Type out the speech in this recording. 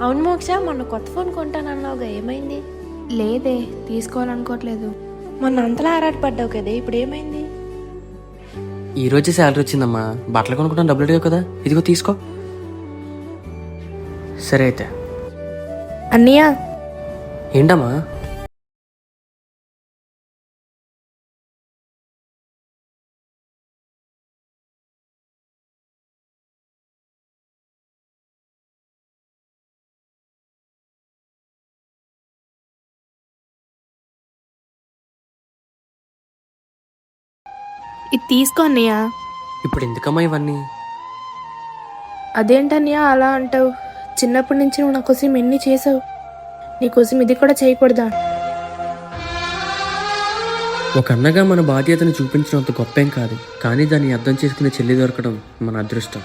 అవును మోక్ష, మొన్న కొత్త ఫోన్ కొంటానన్నావుగా, ఏమైంది? లేదే, తీసుకోవాలనుకోవట్లేదు. మొన్న అంతలా ఆరాటపడ్డావు కదే, ఇప్పుడు ఏమైంది? ఈ రోజే శాలరీ వచ్చిందమ్మా, బట్టలు కొనుక్కోవడం డబ్బులు అడిగావు కదా, ఇదిగో తీసుకో. సరే అయితే. అన్నయ్య, ఏంటమ్మా? ఇది తీసుకో అన్నయ్య. ఇప్పుడు ఎందుకమ్మా ఇవన్నీ? అదేంటన్నయ్య అలా అంటావు? చిన్నప్పటి నుంచి నువ్వు నా కోసం ఎన్ని చేసావు, నీకోసం ఇది కూడా చేయకూడదా? ఒక అన్నగా మన బాధ్యతను చూపించడం అంత గొప్పేం కాదు, కానీ దాన్ని అర్థం చేసుకునే చెల్లి దొరకడం మన అదృష్టం.